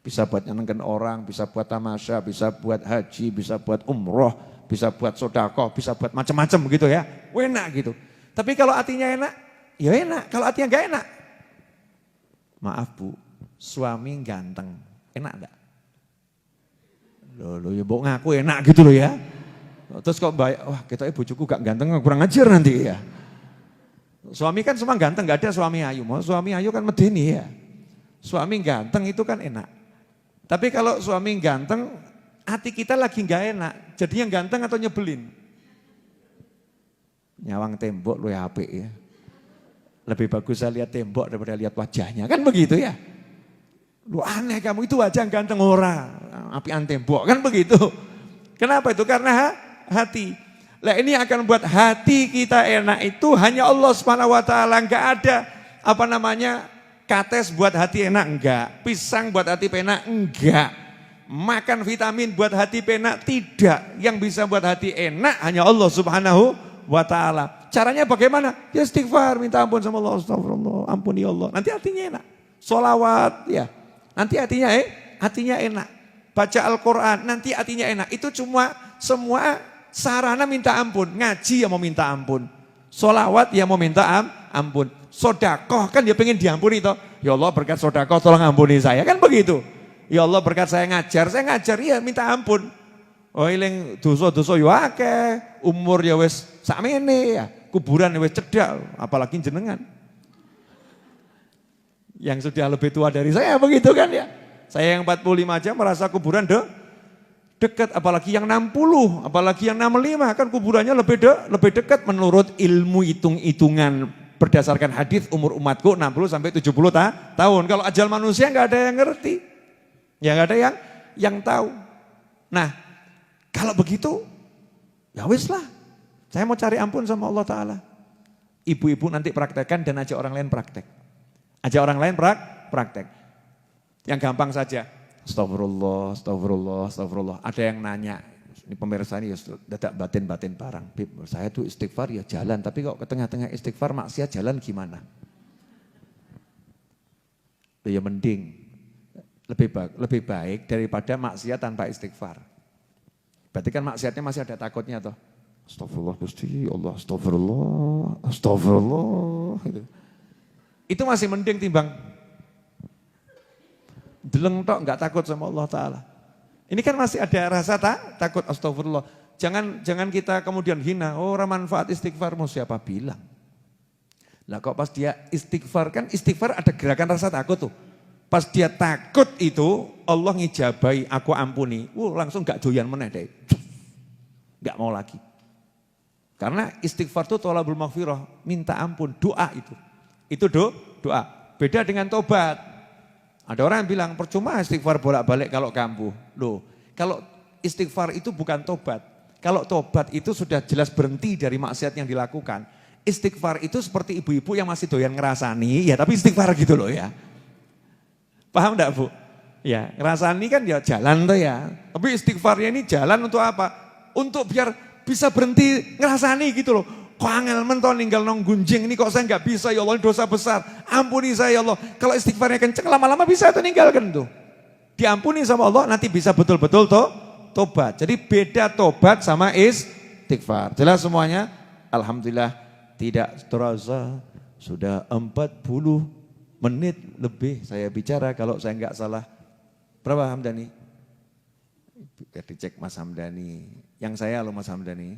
Bisa buat nyenengkan orang, bisa buat tamasya, bisa buat haji, bisa buat umroh, bisa buat sedekah, bisa buat macam-macam gitu ya. Enak gitu. Tapi kalau hatinya enak, ya enak. Kalau hatinya enggak enak. Maaf Bu, suami ganteng, enak enggak? Loh ya mbok ngaku enak gitu loh ya. Terus kok wah kita bojoku gak ganteng, kurang ajar nanti ya. Suami kan semua ganteng, gak ada suami ayu. Mau suami ayu kan medeni ya. Suami ganteng itu kan enak. Tapi kalau suami ganteng, hati kita lagi gak enak. Jadi yang ganteng atau nyebelin? Nyawang tembok lu ya apik ya. Lebih bagus saya lihat tembok daripada lihat wajahnya. Kan begitu ya. Lu aneh kamu itu wajah ganteng ora. Apian tembok kan begitu. Kenapa itu? Karena hati. Lah ini akan buat hati kita enak itu hanya Allah Subhanahu wa taala, enggak ada kates buat hati enak enggak, pisang buat hati enak enggak. Makan vitamin buat hati enak tidak. Yang bisa buat hati enak hanya Allah Subhanahu wa taala. Caranya bagaimana? Ya istighfar, minta ampun sama Allah, astagfirullah, ampuni Allah. Nanti hatinya enak. Sholawat ya. Nanti hatinya enak. Baca Al-Qur'an, nanti hatinya enak. Itu cuma semua sarana minta ampun, ngaji yang mau minta ampun, sholawat yang mau minta ampun, sodakoh kan dia pengen diampuni toh. Ya Allah berkat sodakoh tolong ampuni saya, kan begitu. Ya Allah berkat saya ngajar ya minta ampun. Oh iling dosa-dosa yo akeh, umur ya wis sakmene ya, kuburan ya wis cedhak, apalagi jenengan. Yang sudah lebih tua dari saya begitu kan ya. Saya yang 45 aja merasa kuburan dekat, apalagi yang 60, apalagi yang 65 kan kuburannya lebih dekat menurut ilmu hitung-hitungan berdasarkan hadis umur umatku 60 sampai 70 tahun. Kalau ajal manusia nggak ada yang ngerti. Ya nggak ada yang tahu. Nah, kalau begitu ya wis lah. Saya mau cari ampun sama Allah taala. Ibu-ibu nanti praktekkan dan ajak orang lain praktek. Ajak orang lain praktek. Yang gampang saja. Astagfirullah, astagfirullah, astagfirullah. Ada yang nanya, ini pemirsa ini ya dadak batin-batin barang. Bib, saya tuh istighfar ya jalan, tapi kok ke tengah-tengah istighfar maksiat jalan gimana? Ya mending, lebih baik daripada maksiat tanpa istighfar. Berarti kan maksiatnya masih ada takutnya toh. Astagfirullah Gusti Allah, astagfirullah, astagfirullah. Itu masih mending timbang deleng tok enggak takut sama Allah taala. Ini kan masih ada rasa takut, astagfirullah. Jangan kita kemudian hina, oh manfaat istighfar mau siapa bilang. Lah kok pas dia istighfar, kan istighfar ada gerakan rasa takut tuh. Pas dia takut itu Allah ngijabai, aku ampuni. Langsung enggak doyan meneh deh. Enggak mau lagi. Karena istighfar itu thalabul maghfirah, minta ampun, doa itu. Itu doa. Beda dengan tobat. Ada orang yang bilang percuma istighfar bolak-balik kalau kambuh. Loh, kalau istighfar itu bukan tobat. Kalau tobat itu sudah jelas berhenti dari maksiat yang dilakukan. Istighfar itu seperti ibu-ibu yang masih doyan ngerasani, ya tapi istighfar gitu loh ya. Paham enggak Bu? Ya, ngerasani kan ya jalan tuh ya. Tapi istighfarnya ini jalan untuk apa? Untuk biar bisa berhenti ngerasani gitu loh. Kok angel menton ninggal nong gunjing ini kok saya nggak bisa ya Allah, ini dosa besar. Ampuni saya ya Allah. Kalau istighfarnya kenceng lama-lama bisa itu ninggalkan tuh. Diampuni sama Allah, nanti bisa betul-betul tobat. Jadi beda tobat sama istighfar. Jelas semuanya? Alhamdulillah tidak terasa sudah 40 menit lebih saya bicara kalau saya enggak salah. Berapa Hamdani? Dicek Mas Hamdani. Yang saya loh Mas Hamdani.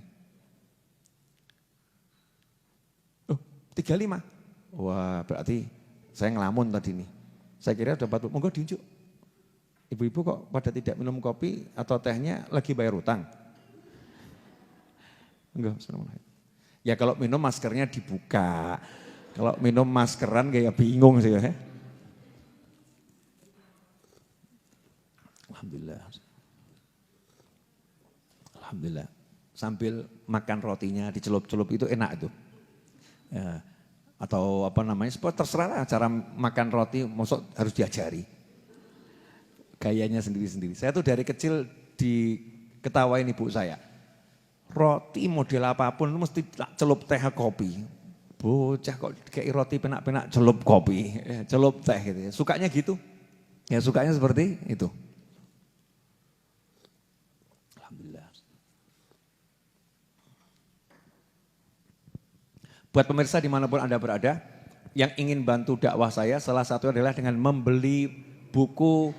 35. Wah, berarti saya ngelamun tadi nih. Saya kira udah 40. Monggo diunjuk. Ibu-ibu kok pada tidak minum kopi atau tehnya lagi bayar utang? Enggak, ya kalau minum maskernya dibuka. Kalau minum maskeran kayak bingung sih ya. Alhamdulillah. Alhamdulillah. Sambil makan rotinya dicelup-celup itu enak itu. Ya, atau apa namanya, terserah cara makan roti, maksud harus diajari. Gayanya sendiri-sendiri. Saya tuh dari kecil diketawain ibu saya. Roti model apapun mesti celup teh kopi. Bocah kok kayak roti penak-penak celup kopi, celup teh gitu. Sukanya gitu. Ya sukanya seperti itu. Alhamdulillah. Buat pemirsa dimanapun Anda berada, yang ingin bantu dakwah saya, salah satu adalah dengan membeli buku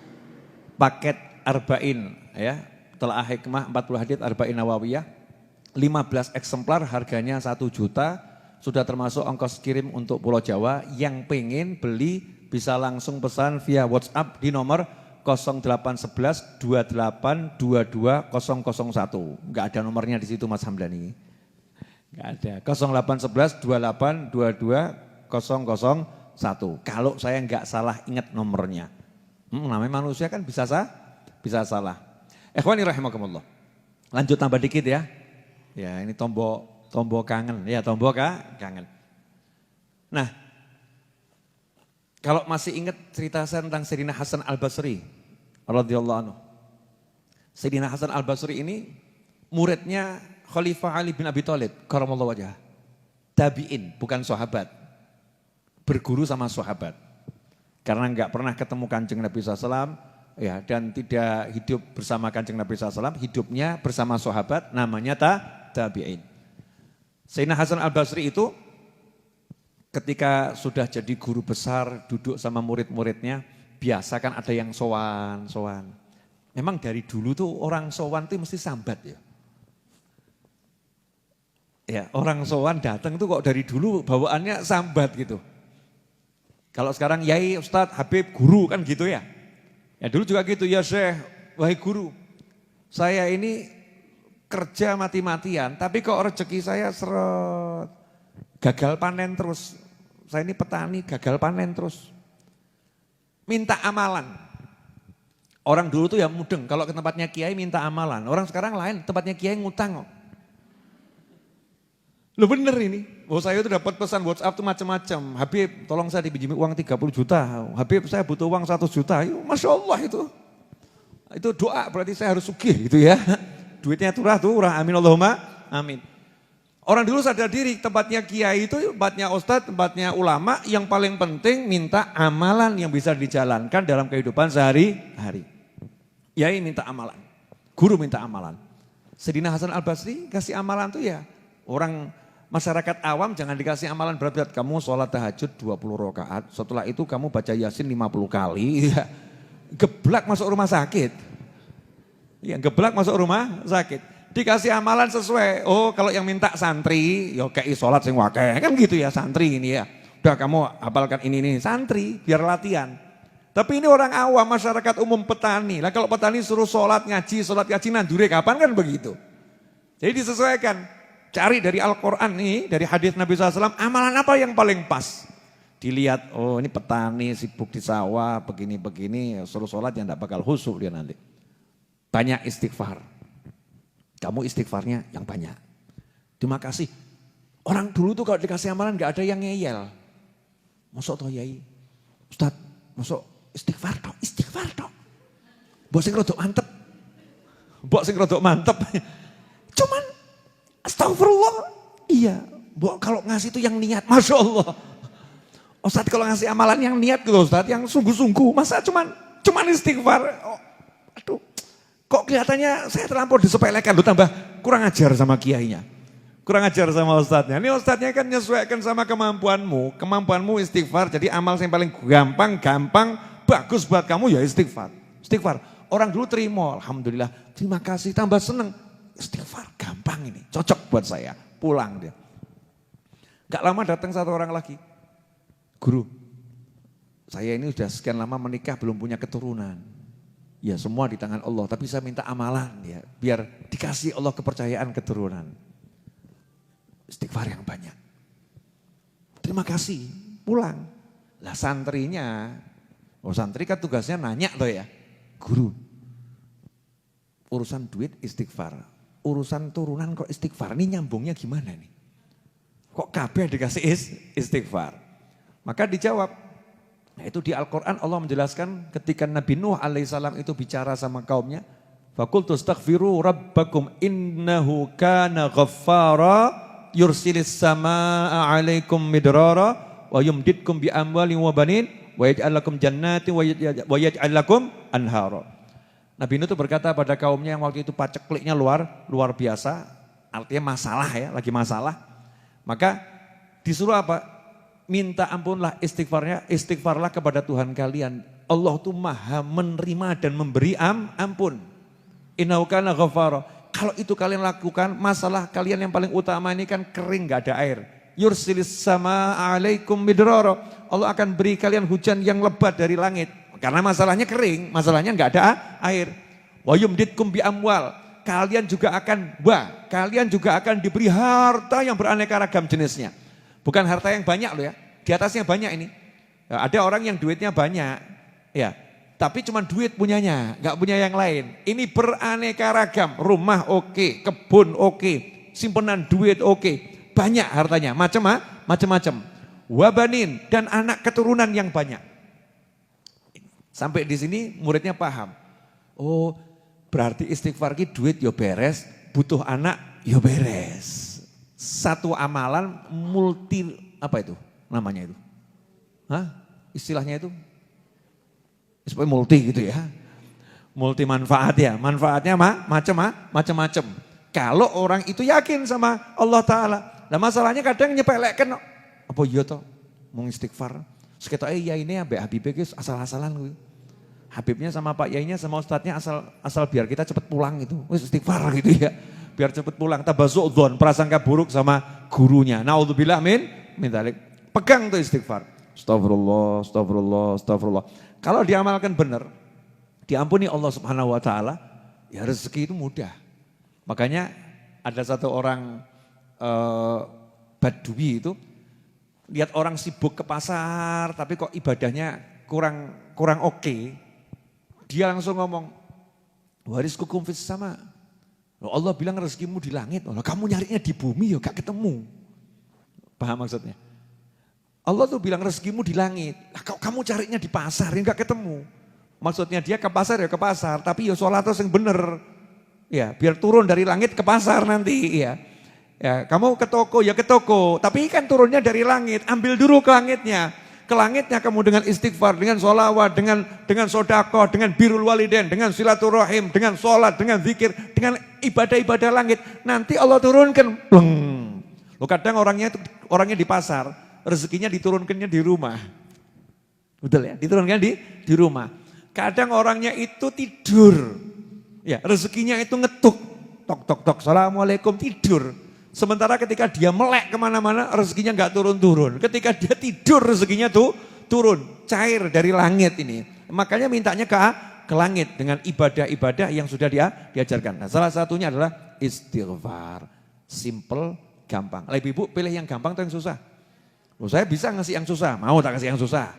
paket Arba'in, ya, Telaah Hikmah 40 Hadits Arba'in Nawawiyah, 15 eksemplar harganya 1 juta, sudah termasuk ongkos kirim untuk Pulau Jawa. Yang pengen beli bisa langsung pesan via WhatsApp di nomor 0811 28 22 001. Enggak ada nomornya di situ Mas Hamdani. Enggak ada. 0811 28 22 001. Kalau saya enggak salah ingat nomornya. Namanya manusia kan bisa salah. Ikhwani rahimakumullah. Lanjut tambah dikit ya. Ya ini tombol kangen. Ya tombol kangen. Nah, kalau masih ingat cerita saya tentang Sayyidina Hasan Al-Basri radhiyallahu anhu. Sayyidina Hasan Al-Basri ini muridnya Khalifah Ali bin Abi Thalib karamallahu wajhah. Tabi'in, bukan sahabat. Berguru sama sahabat. Karena enggak pernah ketemu Kanjeng Nabi SAW, ya, dan tidak hidup bersama Kanjeng Nabi SAW, hidupnya bersama sahabat, namanya tabi'in. Sayyidina Hasan Al-Basri itu ketika sudah jadi guru besar, duduk sama murid-muridnya, biasa kan ada yang sowan. Memang dari dulu tuh orang sowan tuh mesti sambat ya. Ya, orang sowan datang tuh kok dari dulu bawaannya sambat gitu. Kalau sekarang Yai, Ustadz, Habib, Guru kan gitu ya. Ya dulu juga gitu, ya Syekh, wahai Guru. Saya ini kerja mati-matian, tapi kok rezeki saya seret. Gagal panen terus. Saya ini petani, gagal panen terus. Minta amalan. Orang dulu tuh ya mudeng, kalau ke tempatnya Kiai minta amalan. Orang sekarang lain, tempatnya Kiai ngutang kok. Loh bener ini, saya itu dapat pesan WhatsApp tuh macam-macam. Habib tolong saya dipinjami uang 30 juta. Habib saya butuh uang 100 juta. Masya Allah itu. Itu doa berarti saya harus sugih gitu ya. Duitnya turah, amin Allahumma amin. Orang dulu sadar diri, tempatnya kiai itu, tempatnya ustadz, tempatnya ulama, yang paling penting minta amalan yang bisa dijalankan dalam kehidupan sehari-hari. Yai minta amalan, guru minta amalan. Sayyidina Hasan Al-Basri kasih amalan tuh ya, orang masyarakat awam jangan dikasih amalan berat-berat. Kamu sholat tahajud 20 rakaat, setelah itu kamu baca Yasin 50 kali, ya. Geblak masuk rumah sakit. Ya, geblak masuk rumah sakit. Dikasih amalan sesuai, oh kalau yang minta santri, ya kayak sholat sing wakeh, kan gitu ya santri ini ya. Udah kamu hafalkan ini, santri biar latihan. Tapi ini orang awam, masyarakat umum petani. Lah kalau petani suruh sholat ngaji nandure kapan kan begitu. Jadi disesuaikan. Cari dari Al-Quran nih, dari hadis Nabi SAW, amalan apa yang paling pas? Dilihat, oh ini petani sibuk di sawah, begini-begini, suruh sholat yang tidak bakal khusyuk dia nanti. Banyak istighfar. Kamu istighfarnya yang banyak. Terima kasih. Orang dulu tuh kalau dikasih amalan gak ada yang ngeyel. Masuk toh Yai, Ustadz, masuk istighfar toh. Mbok sing rodok mantep. Cuman astagfirullah, iya. Kalau ngasih itu yang niat, Masya Allah. Ustadz kalau ngasih amalan yang niat gitu Ustadz, yang sungguh-sungguh. Masa cuman Cuman istighfar. Oh, aduh, kok kelihatannya saya terlampau disepelekan. Lu tambah kurang ajar sama kiainya. Kurang ajar sama ustadznya. Ini ustadznya kan menyesuaikan sama kemampuanmu. Kemampuanmu istighfar. Jadi amal yang paling gampang, bagus buat kamu ya istighfar. Istighfar. Orang dulu terima, alhamdulillah. Terima kasih, tambah seneng. Istighfar, gampang ini. Cocok buat saya. Pulang dia. Gak lama datang satu orang lagi. Guru, saya ini sudah sekian lama menikah belum punya keturunan. Ya semua di tangan Allah, tapi saya minta amalan ya, biar dikasih Allah kepercayaan keturunan. Istighfar yang banyak. Terima kasih, pulang. Lah santrinya, santri kan tugasnya nanya tuh ya. Guru, urusan duit istighfar, urusan turunan kok istighfar, ini nyambungnya gimana nih? Kok kabeh dikasih istighfar? Maka dijawab, nah itu di Al-Quran Allah menjelaskan ketika Nabi Nuh alaihissalam itu bicara sama kaumnya, Fakultu astaghfiru rabbakum innahu kana ghaffara yursilis samaa alaikum midrara wa yumditkum bi amwalin wa banin wa yaj'al lakum jannatin wa yaj'al lakum anhara. Nabi Nuh itu berkata pada kaumnya yang waktu itu pacekliknya luar biasa, artinya masalah ya, lagi masalah. Maka disuruh apa? Minta ampunlah istighfarlah kepada Tuhan kalian. Allah tuh maha menerima dan memberi ampun. Innahu kana ghafara. Kalau itu kalian lakukan, masalah kalian yang paling utama ini kan kering, gak ada air. Yursilis sama alaikum midrara. Allah akan beri kalian hujan yang lebat dari langit. Karena masalahnya kering, masalahnya gak ada air. Wa yumditkum bi amwal. Kalian juga akan diberi harta yang beraneka ragam jenisnya. Bukan harta yang banyak loh ya, di atasnya banyak ini. Ya, ada orang yang duitnya banyak, ya, tapi cuma duit punyanya, nggak punya yang lain. Ini beraneka ragam, rumah oke, kebun oke, simpenan duit oke, banyak hartanya, macam-macam. Wabanin dan anak keturunan yang banyak. Sampai di sini muridnya paham. Oh, berarti istighfar ki duit yo beres, butuh anak yo beres. Satu amalan multi, apa itu namanya itu? Hah? Istilahnya itu? Supaya multi gitu ya. Multi manfaat ya, manfaatnya macam-macam. Kalau orang itu yakin sama Allah Ta'ala. Nah masalahnya kadang nyepelekkan, apa iya toh? Mau istighfar. Sekitar ya ini ya Habibnya asal-asalan. Habibnya sama Pak Yainya sama Ustadznya asal biar kita cepat pulang gitu. Istighfar gitu ya. Biar cepat pulang, tabazu'dzon, prasangka buruk sama gurunya. Naudzubillah min dzalik. Pegang tuh istighfar. Astagfirullah. Kalau diamalkan benar, diampuni Allah Subhanahu wa taala, ya rezeki itu mudah. Makanya ada satu orang Badui itu lihat orang sibuk ke pasar tapi kok ibadahnya kurang oke. Dia langsung ngomong, "Warizqukum fis sama." Allah bilang rezekimu di langit, kamu nyarinya di bumi ya gak ketemu. Paham maksudnya? Allah tuh bilang rezekimu di langit, kamu carinya di pasar ya gak ketemu. Maksudnya dia ke pasar ya ke pasar, tapi ya sholat yang bener. Ya, biar turun dari langit ke pasar nanti ya. Ya, kamu ke toko ya ke toko, tapi kan turunnya dari langit, ambil dulu ke langitnya. Ke langitnya kamu dengan istighfar, dengan sholawat, dengan sodakoh, dengan birrul walidain, dengan silaturahim, dengan sholat, dengan zikir, dengan ibadah-ibadah langit. Nanti Allah turunkan. Lo kadang orangnya di pasar, rezekinya diturunkannya di rumah. Betul ya, diturunkan di rumah. Kadang orangnya itu tidur, ya rezekinya itu ngetuk, tok, assalamualaikum, tidur. Sementara ketika dia melek kemana-mana rezekinya nggak turun-turun. Ketika dia tidur rezekinya tuh turun, cair dari langit ini. Makanya mintanya ke langit dengan ibadah-ibadah yang sudah diajarkan. Nah, salah satunya adalah istighfar. Simple, gampang. Lebih ibu pilih yang gampang atau yang susah? Loh, saya bisa ngasih yang susah, mau tak kasih yang susah?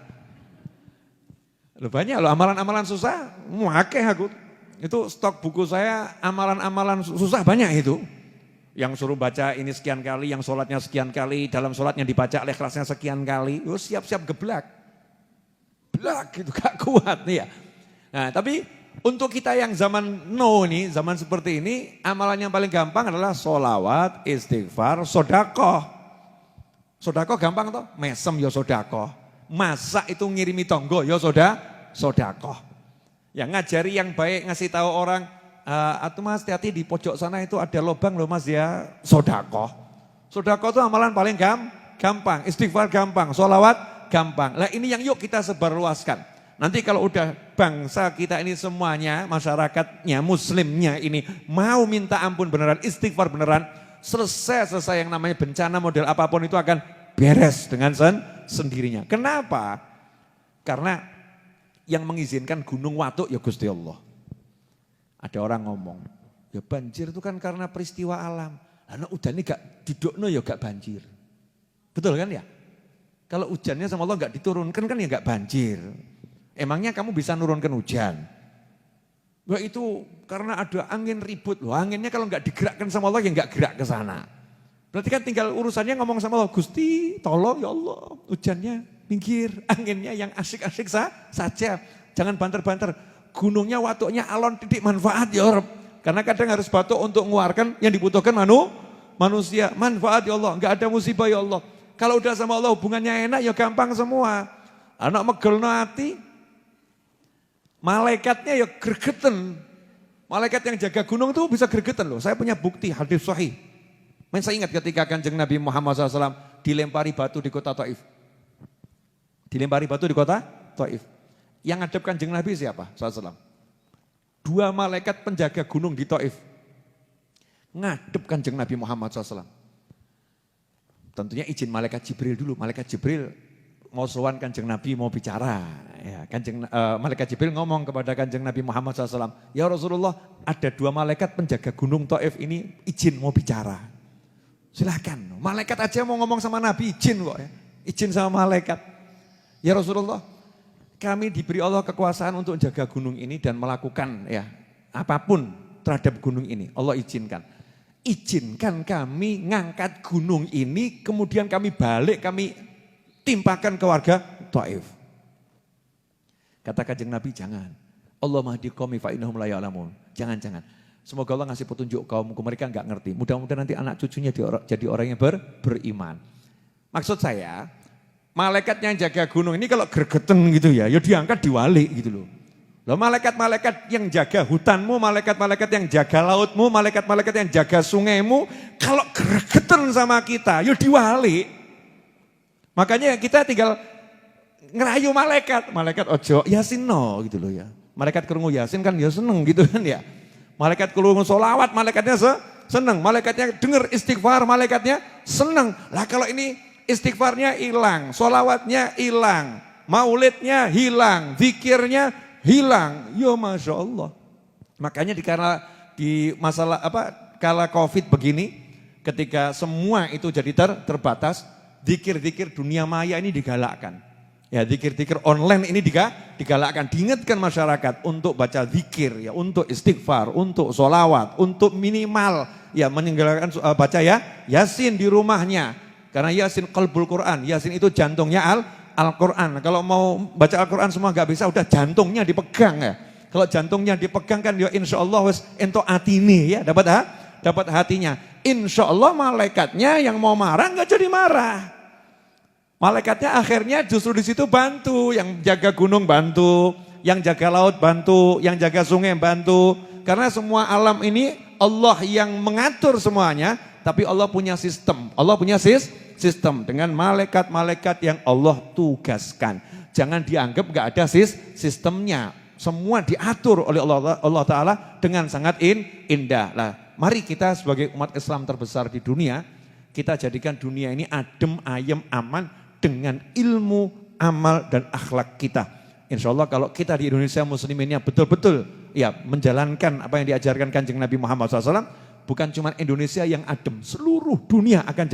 Loh, banyak loh amalan-amalan susah, akeh aku. Itu stok buku saya amalan-amalan susah banyak itu. Yang suruh baca ini sekian kali, yang sholatnya sekian kali, dalam sholatnya dibaca al-ikhlasnya sekian kali, siap-siap geblak. Blak gitu, gak kuat nih ya. Nah tapi untuk kita yang zaman nih, zaman seperti ini, amalan yang paling gampang adalah sholawat, istighfar, sodakoh. Sodakoh gampang toh, mesem ya sodakoh. Masak itu ngirimi tonggo ya sodakoh. Ya ngajari yang baik, ngasih tahu orang, atuh mas hati-hati di pojok sana itu ada lubang loh mas ya, sodakoh. Sodakoh itu amalan paling gampang, istighfar gampang, sholawat gampang. Lah ini yang yuk kita sebarluaskan. Nanti kalau udah bangsa kita ini semuanya, masyarakatnya, muslimnya ini mau minta ampun beneran, istighfar beneran, selesai yang namanya bencana model apapun itu akan beres dengan sendirinya. Kenapa? Karena yang mengizinkan gunung watuk ya Gusti Allah. Ada orang ngomong, ya banjir itu kan karena peristiwa alam. Karena udan ini gak didukno ya gak banjir. Betul kan ya? Kalau hujannya sama Allah gak diturunkan kan ya gak banjir. Emangnya kamu bisa nurunkan hujan? Wah itu karena ada angin ribut loh. Anginnya kalau gak digerakkan sama Allah ya gak gerak ke sana. Berarti kan tinggal urusannya ngomong sama Allah, Gusti tolong ya Allah hujannya minggir, anginnya yang asik-asik saja. Jangan banter-banter. Gunungnya watuknya alon titik manfaat ya Rabb. Karena kadang harus batuk untuk mengeluarkan yang dibutuhkan manusia. Manfaat ya Allah, enggak ada musibah ya Allah. Kalau udah sama Allah hubungannya enak ya gampang semua. Anak megelno hati, malaikatnya ya gregeten. Malaikat yang jaga gunung itu bisa gregeten loh. Saya punya bukti hadis sahih. Saya ingat ketika Kanjeng Nabi Muhammad SAW dilempari batu di kota Taif. Dilempari batu di kota Taif. Yang ngadep Kanjeng Nabi siapa? SAW. Dua malaikat penjaga gunung di Taif. Ngadep Kanjeng Nabi Muhammad SAW. Tentunya izin malaikat Jibril dulu. Malaikat Jibril mau sowan Kanjeng Nabi mau bicara. Ya, malaikat Jibril ngomong kepada Kanjeng Nabi Muhammad SAW. Ya Rasulullah ada dua malaikat penjaga gunung Taif ini izin mau bicara. Silakan. Malaikat aja mau ngomong sama Nabi izin kok ya. Izin sama malaikat. Ya Rasulullah, kami diberi Allah kekuasaan untuk jaga gunung ini dan melakukan ya apapun terhadap gunung ini. Allah izinkan. Izinkan kami ngangkat gunung ini, kemudian kami balik, kami timpakan ke warga Taif. Kata Kanjeng Nabi, jangan. Allah mahdi qaumi fa innahum la ya'lamun. Jangan. Semoga Allah ngasih petunjuk kaumku, mereka enggak ngerti. Mudah-mudahan nanti anak cucunya jadi orang yang beriman. Maksud saya, malaikat yang jaga gunung ini kalau gregeten gitu ya diangkat diwali gitu loh. Loh malaikat-malaikat yang jaga hutanmu, malaikat-malaikat yang jaga lautmu, malaikat-malaikat yang jaga sungaimu, kalau gregeten sama kita, diwali. Makanya kita tinggal ngerayu malaikat ojo yasin no gitu loh ya. Malaikat kerungu yasin kan ya seneng gitu kan ya. Malaikat kerungu sholawat, malaikatnya seneng. Malaikatnya dengar istighfar, malaikatnya seneng. Lah kalau ini istighfarnya hilang, sholawatnya hilang, maulidnya hilang, zikirnya hilang. Ya Masya Allah. Makanya di masalah kala COVID begini, ketika semua itu jadi terbatas, zikir-zikir dunia maya ini digalakkan. Ya zikir-zikir online ini digalakkan, diingatkan masyarakat untuk baca zikir, ya, untuk istighfar, untuk sholawat, untuk minimal ya meninggalkan baca yasin di rumahnya. Karena yasin qalbul Quran, yasin itu jantungnya Al-Quran. Kalau mau baca Al-Quran semua gak bisa, udah jantungnya dipegang ya. Kalau jantungnya dipegang kan ya insya Allah ento atini ya, dapat hatinya. Insya Allah malaikatnya yang mau marah gak jadi marah. Malaikatnya akhirnya justru di situ bantu, yang jaga gunung bantu, yang jaga laut bantu, yang jaga sungai bantu. Karena semua alam ini Allah yang mengatur semuanya, tapi Allah punya sistem. Allah punya sistem dengan malaikat-malaikat yang Allah tugaskan. Jangan dianggap gak ada sistemnya. Semua diatur oleh Allah Ta'ala dengan sangat indah. Lah, mari kita sebagai umat Islam terbesar di dunia, kita jadikan dunia ini adem, ayem, aman dengan ilmu, amal, dan akhlak kita. Insya Allah kalau kita di Indonesia musliminnya betul-betul ya menjalankan apa yang diajarkan Kanjeng Nabi Muhammad SAW, bukan cuma Indonesia yang adem, seluruh dunia akan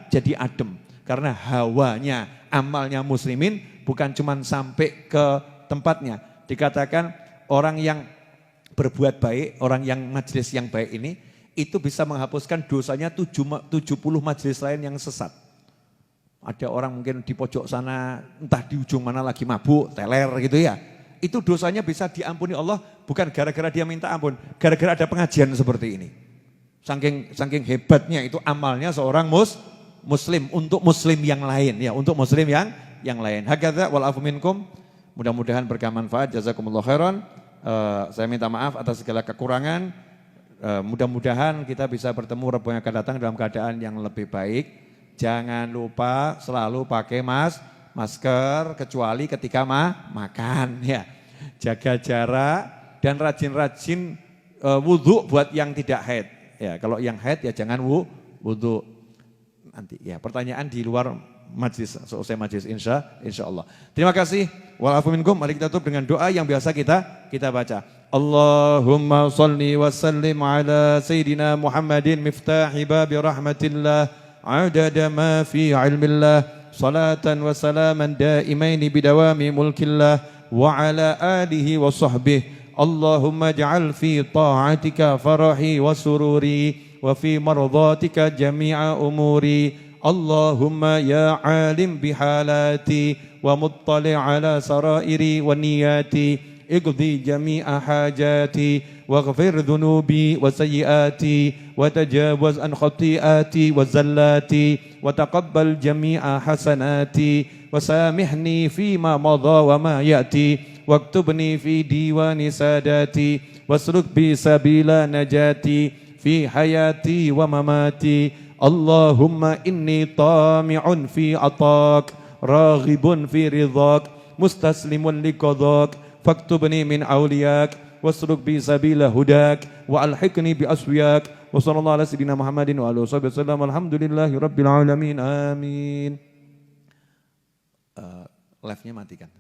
jadi adem. Karena hawanya, amalnya muslimin bukan cuma sampai ke tempatnya. Dikatakan orang yang berbuat baik, orang yang majelis yang baik ini, itu bisa menghapuskan dosanya 70 majelis lain yang sesat. Ada orang mungkin di pojok sana, entah di ujung mana lagi mabuk, teler gitu ya. Itu dosanya bisa diampuni Allah bukan gara-gara dia minta ampun, gara-gara ada pengajian seperti ini. Saking hebatnya itu amalnya seorang muslim untuk muslim yang lain ya, untuk muslim yang lain. Hakadza wal afu minkum. Mudah-mudahan berkah manfaat. Jazakumullah khairan. Saya minta maaf atas segala kekurangan. Mudah-mudahan kita bisa bertemu Rabu yang akan datang dalam keadaan yang lebih baik. Jangan lupa selalu pakai masker kecuali ketika makan ya. Jaga jarak dan rajin-rajin wudhu buat yang tidak haid. Ya, kalau yang haid ya jangan wudhu. Nanti ya pertanyaan di luar majlis, selesai majlis insya Allah. Terima kasih. Walafu minkum. Mari kita tutup dengan doa yang biasa kita baca. Allahumma salli wa sallim ala Sayyidina Muhammadin miftahi babi rahmatillah adada ma fi ilmillah salatan wa salaman daimaini bidawami mulkillah wa ala alihi wa sahbihi. Allahumma ja'al fi ta'atika farahi wa sururi wa fi mardatika jami'a umuri. Allahumma ya alim bihalati wa muttali' ala sarairi wa niyati iqdi jami'a hajati waghfir dhunubi wa sayyiati wa tajawaz an khati'ati wa zallati wa taqabbal jami'a hasanati wa samihni fima madha wa ma ya'ti waktubni fi diwani sadati wasluk bi sabila najati fi hayati wa mamati. Allahumma inni tami'un fi atak raghibun fi ridhak mustaslimun liqadak faktubni min awliyak wasluk bi sabila hudak wa alhiqni bi aswiyak wa sallallahu ala sayyidina Muhammadin wa alihi wasallam. Alhamdulillahi rabbil alamin. Amin. Live-nya matikan.